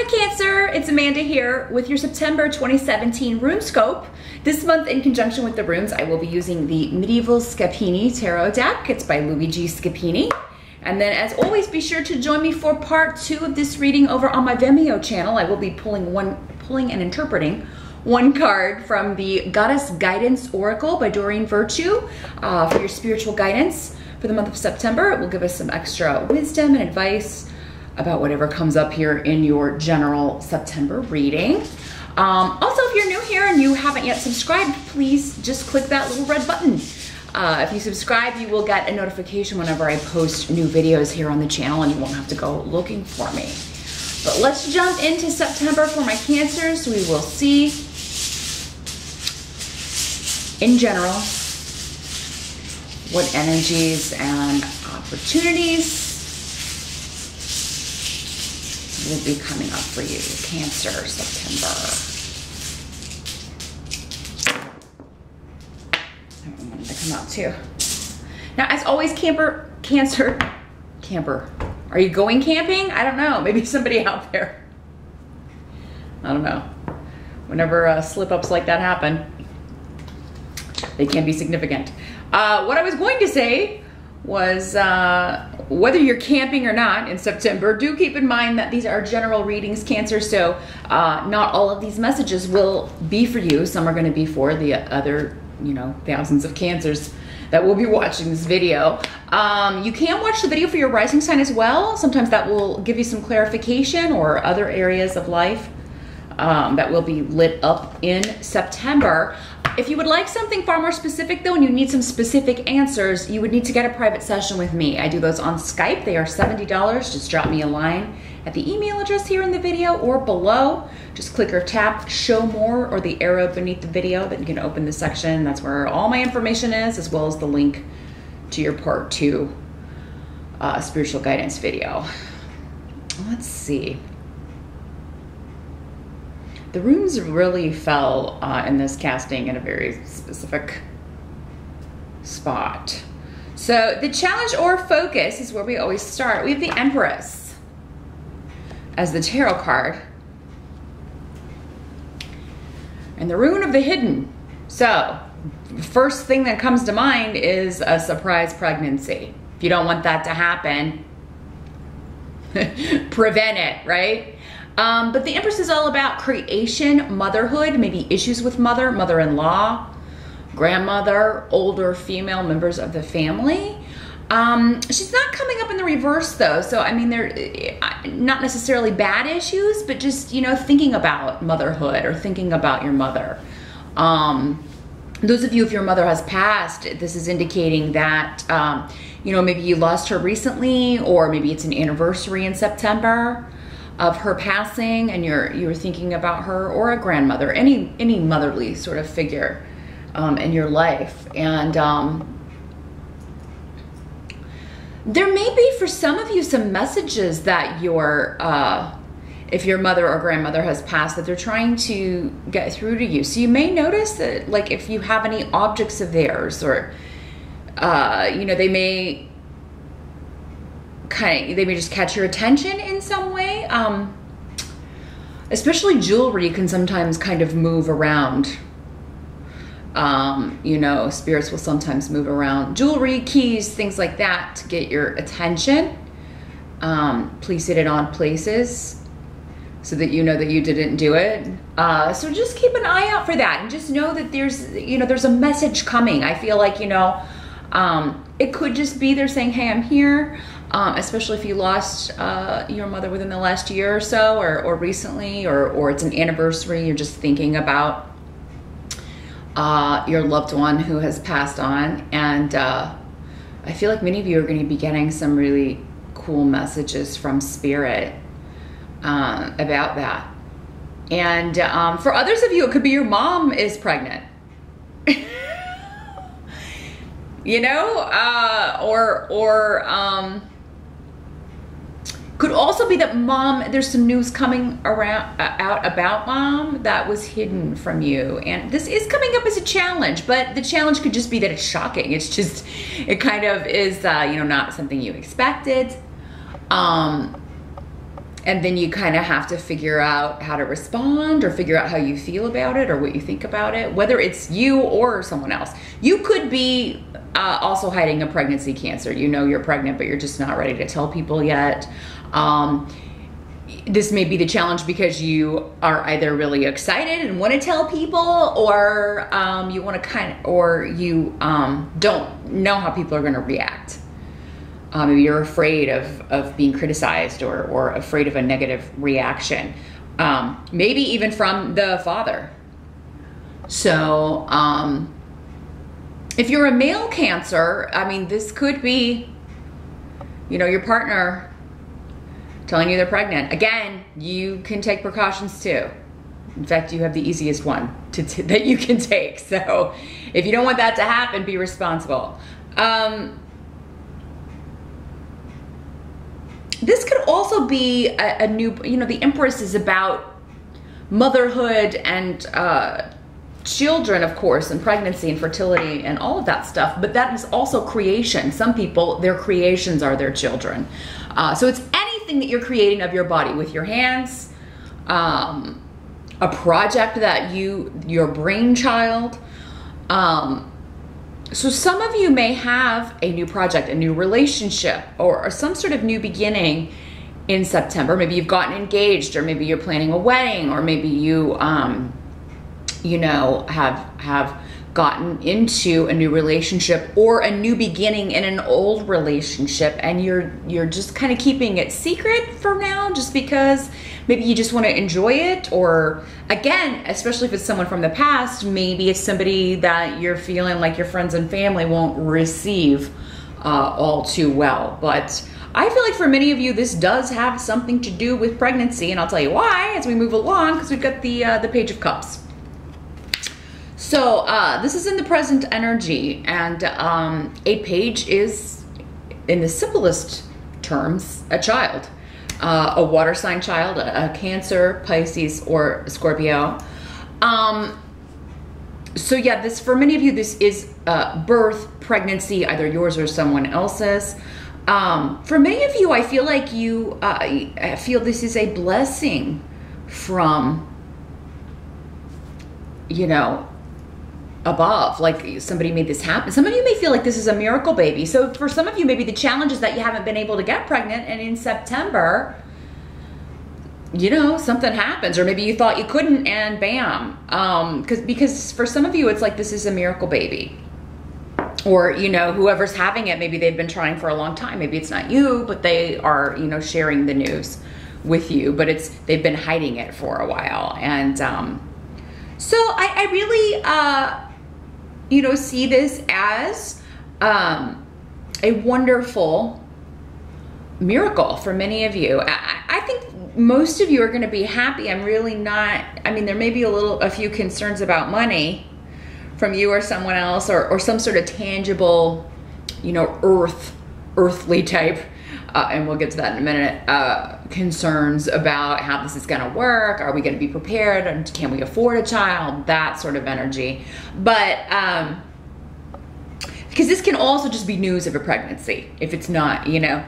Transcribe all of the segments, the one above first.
Cancer, it's Amanda here with your September 2017 RuneScope. This month, in conjunction with the runes, I will be using the Medieval Scapini Tarot deck. It's by Luigi Scapini. And then, as always, be sure to join me for part 2 of this reading over on my Vimeo channel. I will be pulling and interpreting one card from the Goddess Guidance Oracle by Doreen Virtue for your spiritual guidance for the month of September. It will give us some extra wisdom and advice about whatever comes up here in your general September reading. Also, if you're new here and you haven't yet subscribed, please just click that little red button. If you subscribe, you will get a notification whenever I post new videos here on the channel, and you won't have to go looking for me. But let's jump into September for my Cancers. We will see, in general, what energies and opportunities will be coming up for you, Cancer, September. That one wanted to come out too. Now, as always, Camper, are you going camping? I don't know, maybe somebody out there. I don't know. Whenever slip-ups like that happen, they can be significant. What I was going to say was whether you're camping or not in September, do keep in mind that these are general readings, Cancer, so not all of these messages will be for you. Some are going to be for the other, thousands of Cancers that will be watching this video. You can watch the video for your rising sign as well. Sometimes that will give you some clarification or other areas of life that will be lit up in September. If you would like something far more specific though, and you need some specific answers, you would need to get a private session with me. I do those on Skype. They are $70. Just drop me a line at the email address here in the video or below. Just click or tap show more or the arrow beneath the video that you can open the section. That's where all my information is, as well as the link to your part 2 spiritual guidance video. Let's see. The runes really fell in this casting in a very specific spot. So the challenge or focus is where we always start. We have the Empress as the tarot card. And the rune of the hidden. So first thing that comes to mind is a surprise pregnancy. If you don't want that to happen, prevent it, right? But the Empress is all about creation, motherhood, maybe issues with mother-in-law, grandmother, older female members of the family. She's not coming up in the reverse though. So, I mean, they're not necessarily bad issues, but just, thinking about motherhood or thinking about your mother. Those of you, if your mother has passed, this is indicating that, maybe you lost her recently, or maybe it's an anniversary in September of her passing, and you're thinking about her, or a grandmother, any motherly sort of figure in your life. And there may be for some of you some messages that if your mother or grandmother has passed, that they're trying to get through to you. So you may notice that, like, if you have any objects of theirs, or they may just catch your attention in some way. Especially jewelry can sometimes kind of move around. Spirits will sometimes move around. Jewelry, keys, things like that to get your attention. Place it in odd places so that you know that you didn't do it. So just keep an eye out for that, and just know that there's a message coming. I feel like, it could just be they're saying, hey, I'm here. Especially if you lost your mother within the last year or so, or recently, or it's an anniversary, you're just thinking about your loved one who has passed on. And I feel like many of you are going to be getting some really cool messages from Spirit about that. And for others of you, it could be your mom is pregnant. Could also be that mom, there's some news coming out about mom that was hidden from you. And this is coming up as a challenge, but the challenge could just be that it's shocking. It kind of is, not something you expected. And then you kind of have to figure out how to respond or figure out how you feel about it or what you think about it, whether it's you or someone else. You could be also hiding a pregnancy cancer. You know you're pregnant, but you're just not ready to tell people yet. This may be the challenge because you are either really excited and want to tell people, or you want to or you don't know how people are going to react. Maybe you're afraid of being criticized or afraid of a negative reaction. Maybe even from the father. So if you're a male Cancer, I mean, this could be, you know, your partner telling you they're pregnant. Again, you can take precautions too. In fact, you have the easiest one that you can take. So if you don't want that to happen, be responsible. This could also be a new, you know, the Empress is about motherhood and children, of course, and pregnancy and fertility and all of that stuff. But that is also creation. Some people, their creations are their children. So it's anything that you're creating of your body with your hands, a project that your brainchild. So some of you may have a new project, a new relationship, or some sort of new beginning in September. Maybe you've gotten engaged, or maybe you're planning a wedding, or maybe you, you know, have gotten into a new relationship or a new beginning in an old relationship, and you're just kind of keeping it secret for now, just because maybe you just want to enjoy it. Or again, especially if it's someone from the past, maybe it's somebody that you're feeling like your friends and family won't receive all too well. But I feel like for many of you, this does have something to do with pregnancy, and I'll tell you why as we move along, because we've got the Page of Cups. So this is in the present energy, and a page is, in the simplest terms, a child. A water sign child, a Cancer, Pisces, or Scorpio. So yeah, this, for many of you, this is birth, pregnancy, either yours or someone else's. For many of you, I feel like I feel this is a blessing from, you know, above, like somebody made this happen. Some of you may feel like this is a miracle baby. So for some of you, maybe the challenge is that you haven't been able to get pregnant, and in September, you know, something happens, or maybe you thought you couldn't, and bam. Because for some of you, it's like this is a miracle baby. Or, you know, whoever's having it, maybe they've been trying for a long time. Maybe it's not you, but they are, you know, sharing the news with you, but they've been hiding it for a while. And so I really, you know, see this as a wonderful miracle for many of you. I think most of you are going to be happy. I'm really not, I mean, there may be a few concerns about money from you or someone else, or some sort of tangible, you know, earthly type, and we'll get to that in a minute, concerns about how this is going to work. Are we going to be prepared? And can we afford a child? That sort of energy. But because this can also just be news of a pregnancy. If it's not, you know,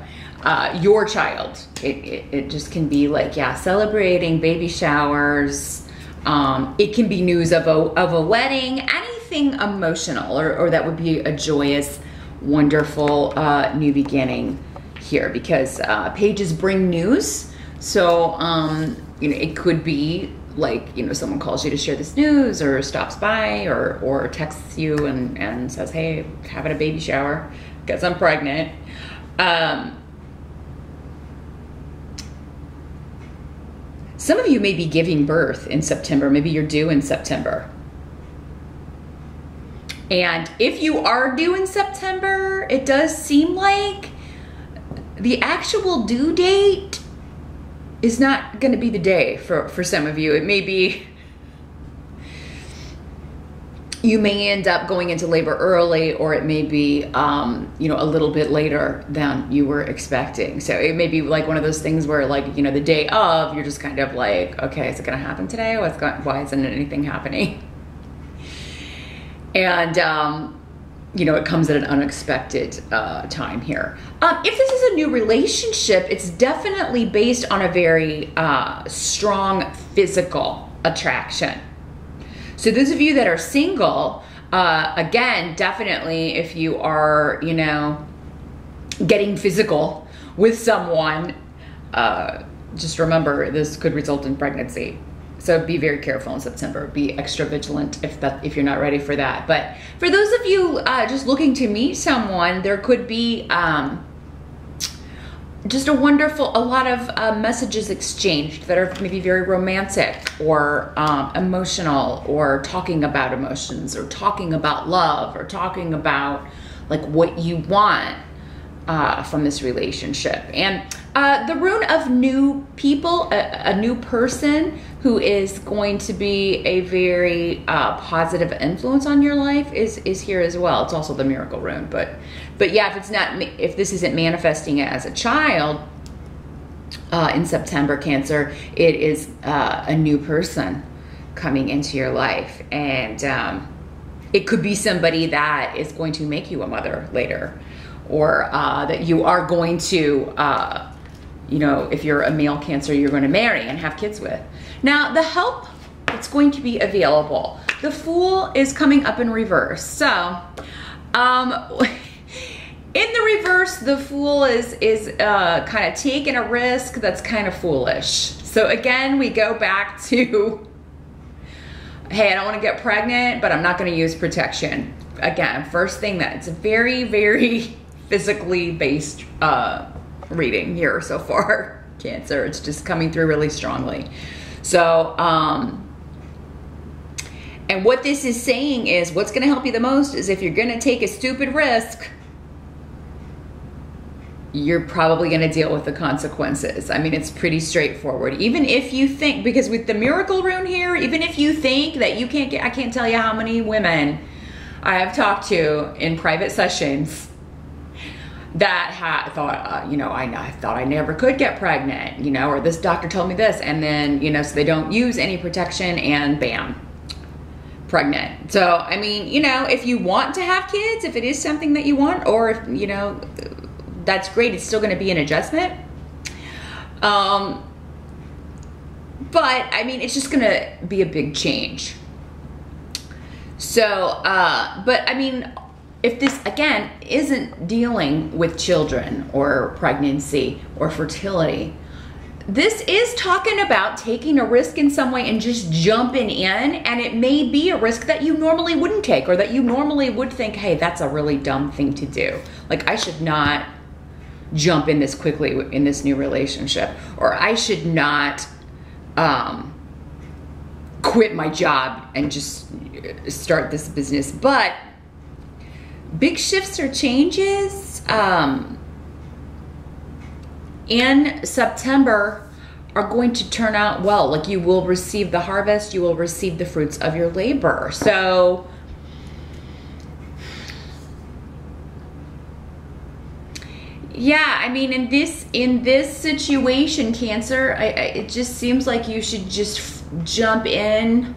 your child, it just can be like, yeah, celebrating, baby showers. It can be news of a wedding, anything emotional, or that would be a joyous, wonderful new beginning here, because pages bring news. So you know, it could be like, you know, someone calls you to share this news, or stops by, or texts you and says, hey, having a baby shower because I'm pregnant. Some of you may be giving birth in September. Maybe you're due in September. And if you are due in September, it does seem like the actual due date is not going to be the day for some of you. It may be, you may end up going into labor early, or it may be, you know, a little bit later than you were expecting. So it may be like one of those things where, like, you know, the day of, you're just kind of like, okay, is it going to happen today? Why isn't anything happening? And, you know, it comes at an unexpected time here. If this is a new relationship, it's definitely based on a very strong physical attraction. So those of you that are single, again, definitely if you are, you know, getting physical with someone, just remember this could result in pregnancy. So be very careful in September. Be extra vigilant if you're not ready for that. But for those of you just looking to meet someone, there could be just a lot of messages exchanged that are maybe very romantic or emotional, or talking about emotions, or talking about love, or talking about like what you want from this relationship. And the rune of new people, a new person who is going to be a very positive influence on your life is here as well. It's also the miracle rune, but yeah, if this isn't manifesting as a child in September, Cancer, it is a new person coming into your life, and it could be somebody that is going to make you a mother later, or that you are going to, you know, if you're a male Cancer, you're going to marry and have kids with. Now, the help that's going to be available. The Fool is coming up in reverse. So, in the reverse, the Fool is kind of taking a risk that's kind of foolish. So again, we go back to, hey, I don't want to get pregnant, but I'm not going to use protection. Again, first thing, that it's a very, very physically based reading here so far, Cancer. It's just coming through really strongly. So, and what this is saying is, what's going to help you the most is if you're going to take a stupid risk, you're probably going to deal with the consequences. I mean, it's pretty straightforward. Even if you think, because with the miracle rune here, even if you think that you can't get, I can't tell you how many women I have talked to in private sessions that thought, you know, I thought I never could get pregnant, you know, or this doctor told me this, and then, you know, so they don't use any protection, and bam, pregnant. So, I mean, you know, if you want to have kids, if it is something that you want, or if, you know, that's great. It's still going to be an adjustment. But I mean, it's just going to be a big change. So, but I mean, if this, again, isn't dealing with children or pregnancy or fertility, this is talking about taking a risk in some way and just jumping in. And it may be a risk that you normally wouldn't take, or that you normally would think, hey, that's a really dumb thing to do. Like, I should not jump in this quickly in this new relationship, or I should not quit my job and just start this business. But big shifts or changes in September are going to turn out well. Like, you will receive the harvest, you will receive the fruits of your labor. So yeah, I mean, in this situation, Cancer, it just seems like you should just jump in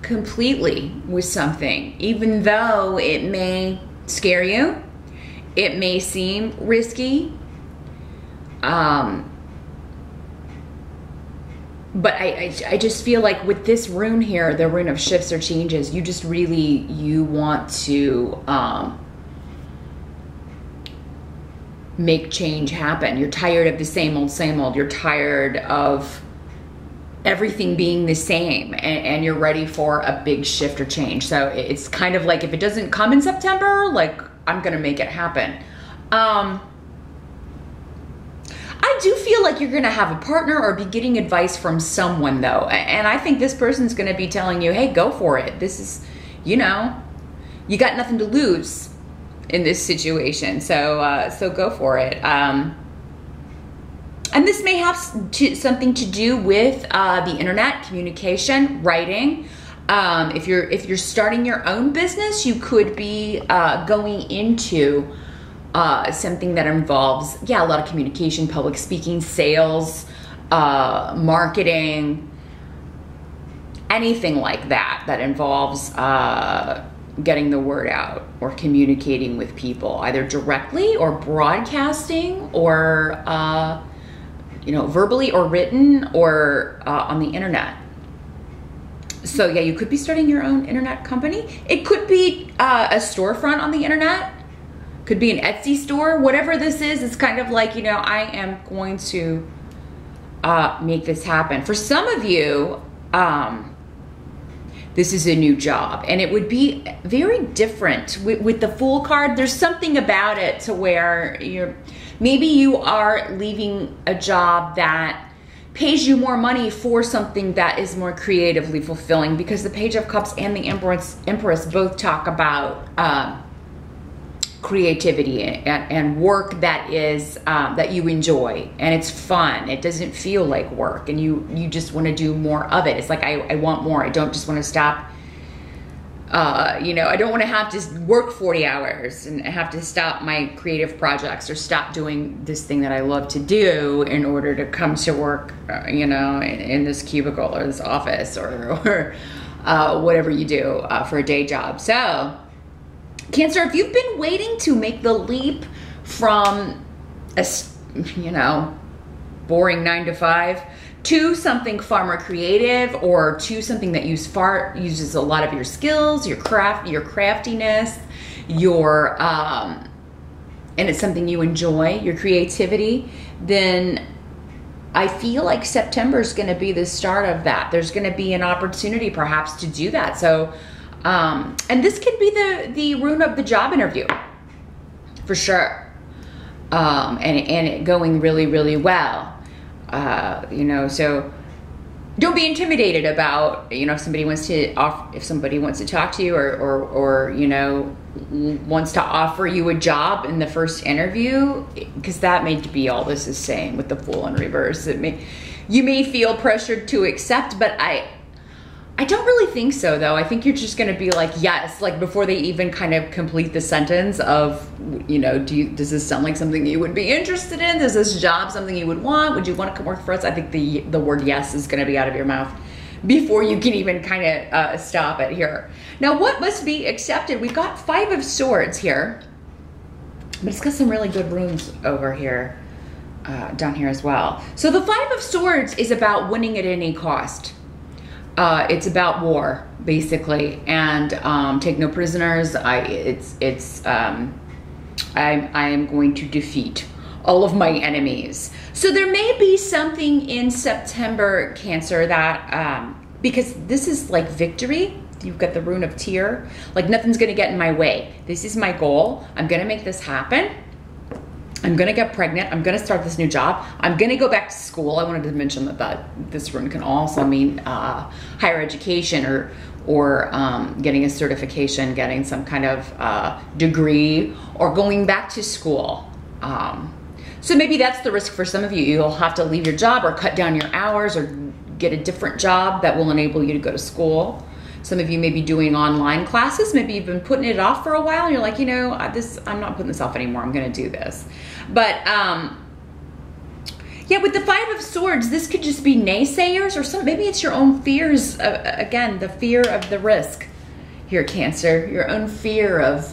completely with something, even though it may scare you, it may seem risky, but I just feel like with this rune here, the rune of shifts or changes, you just really, you want to make change happen. You're tired of the same old. You're tired of everything being the same, and you're ready for a big shift or change. So it's kind of like, if it doesn't come in September, like, I'm gonna make it happen. I do feel like you're gonna have a partner or be getting advice from someone, though, and I think this person's gonna be telling you, hey, go for it. This is, you know, you got nothing to lose in this situation, so go for it. And this may have something to do with the internet, communication, writing. If you're starting your own business, you could be going into something that involves, yeah, a lot of communication, public speaking, sales, marketing, anything like that involves getting the word out or communicating with people, either directly or broadcasting or, you know, verbally or written or on the internet. So yeah, you could be starting your own internet company. It could be a storefront on the internet. Could be an Etsy store. Whatever this is, it's kind of like, you know, I am going to make this happen. For some of you, this is a new job, and it would be very different with the Fool card. There's something about it to where maybe you are leaving a job that pays you more money for something that is more creatively fulfilling, because the Page of Cups and the Empress both talk about creativity and work that is that you enjoy, and it's fun. It doesn't feel like work, and you just want to do more of it. It's like I want more. I don't just want to stop. You know, I don't want to have to work 40 hours and have to stop my creative projects or stop doing this thing that I love to do in order to come to work, you know, in this cubicle or this office or whatever you do for a day job. So, Cancer, if you've been waiting to make the leap from a, you know, boring 9-to-5 to something far more creative, or to something that uses a lot of your skills, your craftiness, and it's something you enjoy, your creativity, then I feel like September is going to be the start of that. There's going to be an opportunity perhaps to do that. So, and this could be the rune of the job interview for sure. And it going really, really well. You know, so don't be intimidated about, you know, if somebody wants to talk to you or you know, wants to offer you a job in the first interview, because that may be all this is saying with the Fool in reverse. You may feel pressured to accept, but I don't really think so, though. I think you're just going to be like, yes, like before they even kind of complete the sentence of, you know, does this sound like something you would be interested in? Is this job something you would want? Would you want to come work for us? I think the word yes is going to be out of your mouth before you can even kind of stop it here. Now, what must be accepted? We've got 5 of Swords here, but it's got some really good runes over here, down here as well. So the 5 of Swords is about winning at any cost. It's about war, basically, and take no prisoners. I am going to defeat all of my enemies. So there may be something in September, Cancer, that because this is like victory. You've got the rune of tear. Like nothing's going to get in my way. This is my goal. I'm going to make this happen. I'm going to get pregnant. I'm going to start this new job. I'm going to go back to school. I wanted to mention that this rune can also mean higher education or getting a certification, getting some kind of degree, or going back to school. So maybe that's the risk for some of you. You'll have to leave your job or cut down your hours or get a different job that will enable you to go to school. Some of you may be doing online classes. Maybe you've been putting it off for a while and you're like, you know, I'm not putting this off anymore. I'm going to do this. But yeah, with the 5 of Swords, this could just be naysayers, or maybe it's your own fears. Again, the fear of the risk here, Cancer. Your own fear of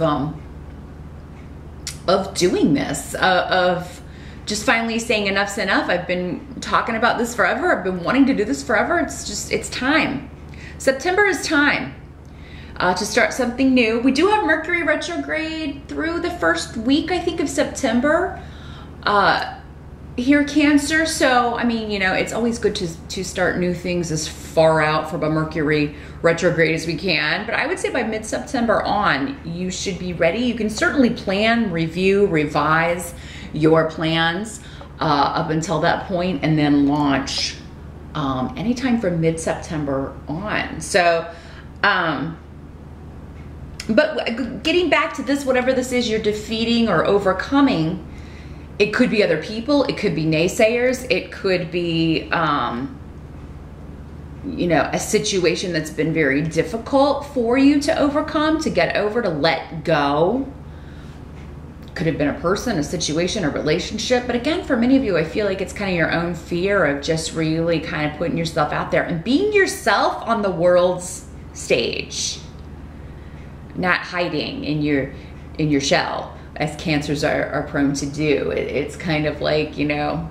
doing this, of just finally saying enough's enough. I've been talking about this forever. I've been wanting to do this forever. It's time. September is time to start something new. We do have Mercury retrograde through the first week, I think, of September here, Cancer. So, I mean, you know, it's always good to start new things as far out from a Mercury retrograde as we can. But I would say by mid-September on, you should be ready. You can certainly plan, review, revise your plans up until that point, and then launch anytime from mid-September on. So, but getting back to this, whatever this is you're defeating or overcoming, it could be other people, it could be naysayers, it could be, you know, a situation that's been very difficult for you to overcome, to get over, to let go. Could have been a person, a situation, a relationship. But again, for many of you, I feel like it's kind of your own fear of just really kind of putting yourself out there and being yourself on the world's stage. not hiding in your shell, as Cancers are prone to do. It's kind of like, you know,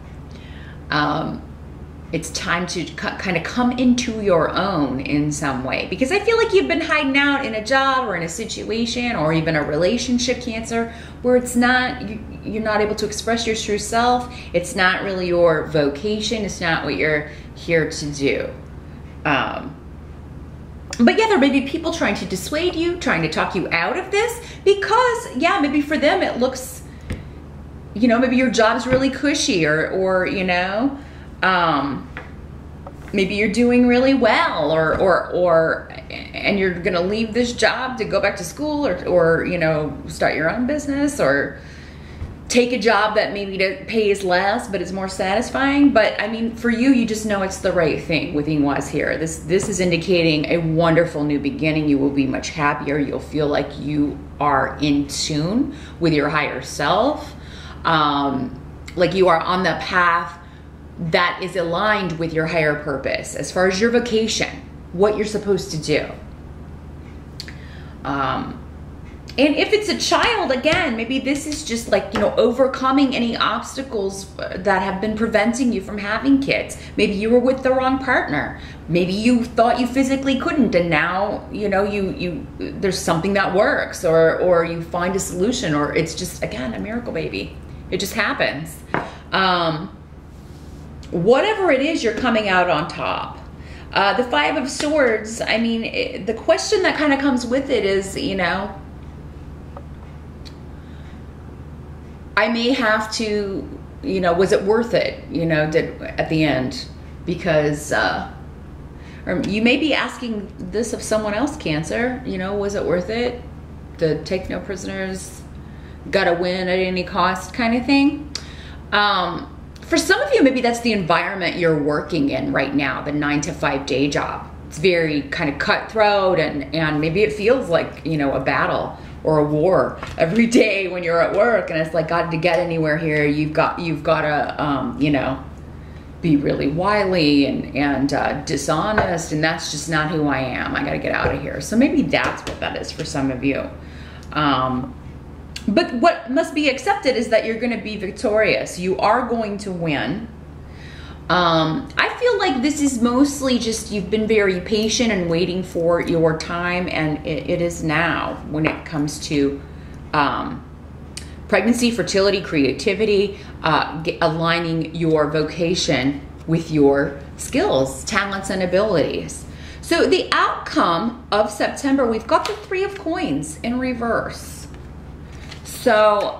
it's time to kind of come into your own in some way, because I feel like you've been hiding out in a job or in a situation or even a relationship, Cancer, where it's not, you're not able to express your true self. It's not really your vocation. It's not what you're here to do. But yeah, there may be people trying to dissuade you, trying to talk you out of this, because yeah, maybe for them it looks, you know, maybe your job's really cushy, or you know, maybe you're doing really well, or and you're gonna leave this job to go back to school, or you know, start your own business, or take a job that maybe pays less but is more satisfying. But I mean, for you, you just know it's the right thing with Inwas here. This is indicating a wonderful new beginning. You will be much happier. You'll feel like you are in tune with your higher self, like you are on the path that is aligned with your higher purpose as far as your vocation, what you're supposed to do. And if it's a child, again, maybe this is just like, you know, overcoming any obstacles that have been preventing you from having kids. Maybe you were with the wrong partner. Maybe you thought you physically couldn't, and now, you know, there's something that works, or you find a solution, or it's just, again, a miracle baby. It just happens. Whatever it is, you're coming out on top. The Five of Swords, I mean, the question that kind of comes with it is, you know, I may have to, you know, was it worth it, you know, at the end? Because, or you may be asking this of someone else, Cancer, you know, was it worth it? The take no prisoners, gotta win at any cost kind of thing. For some of you, maybe that's the environment you're working in right now, the 9-to-5 day job. It's very kind of cutthroat, and maybe it feels like, you know, a battle or a war every day when you're at work, and it's like, God, to get anywhere here, you've got to, you know, be really wily and dishonest, and that's just not who I am. I got to get out of here. So maybe that's what that is for some of you. But what must be accepted is that you're going to be victorious. You are going to win. I feel like this is mostly just you've been very patient and waiting for your time, and it is now when it comes to pregnancy, fertility, creativity, aligning your vocation with your skills, talents, and abilities. So the outcome of September, we've got the Three of Coins in reverse. So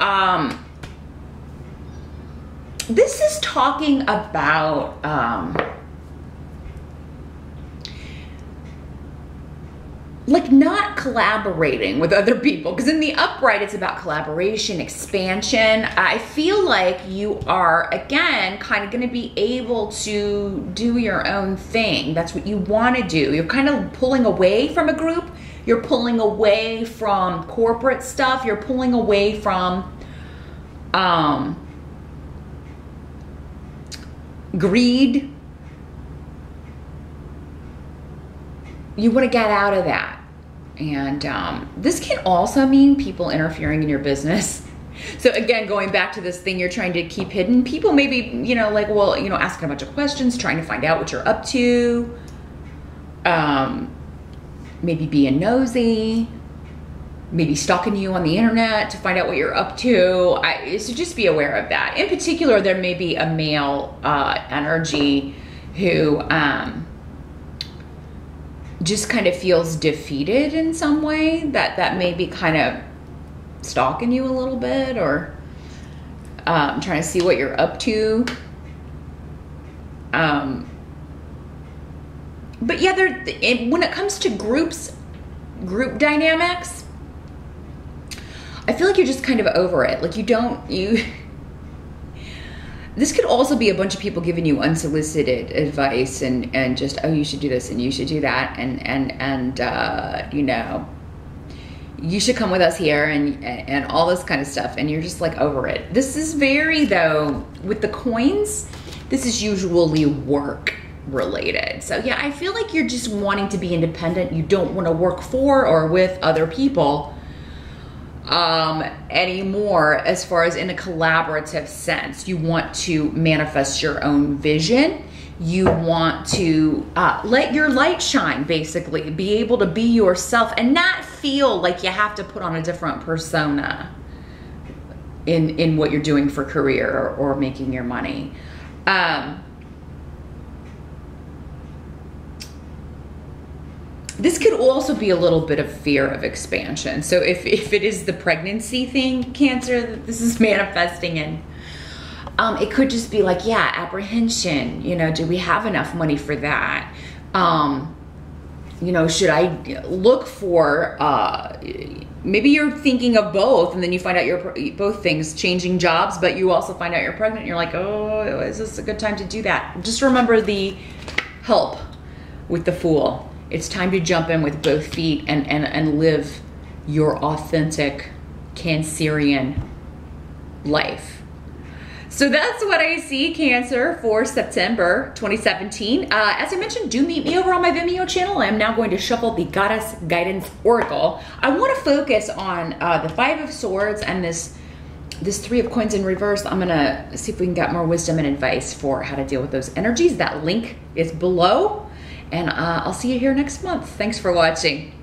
this is talking about like not collaborating with other people, because in the upright it's about collaboration, expansion. I feel like you are, again, kind of going to be able to do your own thing. That's what you want to do. You're kind of pulling away from a group. You're pulling away from corporate stuff. You're pulling away from greed. You want to get out of that. And this can also mean people interfering in your business. So again, going back to this thing you're trying to keep hidden, people may be, you know, like, well, you know, asking a bunch of questions, trying to find out what you're up to. Maybe being nosy, maybe stalking you on the internet to find out what you're up to. So just be aware of that. In particular, there may be a male energy who just kind of feels defeated in some way, that may be kind of stalking you a little bit, or trying to see what you're up to. But yeah, when it comes to group dynamics, I feel like you're just kind of over it. Like this could also be a bunch of people giving you unsolicited advice and just, oh, you should do this and you should do that. And you know, you should come with us here and all this kind of stuff. And you're just like over it. This is very, though, with the coins, this is usually work. related. So yeah, I feel like you're just wanting to be independent. You don't want to work for or with other people anymore, as far as in a collaborative sense. You want to manifest your own vision. You want to let your light shine, basically. Be able to be yourself and not feel like you have to put on a different persona in what you're doing for career or making your money. This could also be a little bit of fear of expansion. So if it is the pregnancy thing, Cancer, that this is manifesting in, it could just be like, yeah, apprehension. You know, do we have enough money for that? You know, should I look for, maybe you're thinking of both, and then you find out you're both things, changing jobs, but you also find out you're pregnant, and you're like, oh, is this a good time to do that? Just remember the help with the Fool. It's time to jump in with both feet and live your authentic Cancerian life. So that's what I see, Cancer, for September 2017. As I mentioned, do meet me over on my Vimeo channel. I'm now going to shuffle the Goddess Guidance Oracle. I want to focus on the Five of Swords and this Three of Coins in reverse. I'm gonna see if we can get more wisdom and advice for how to deal with those energies. That link is below. And I'll see you here next month. Thanks for watching.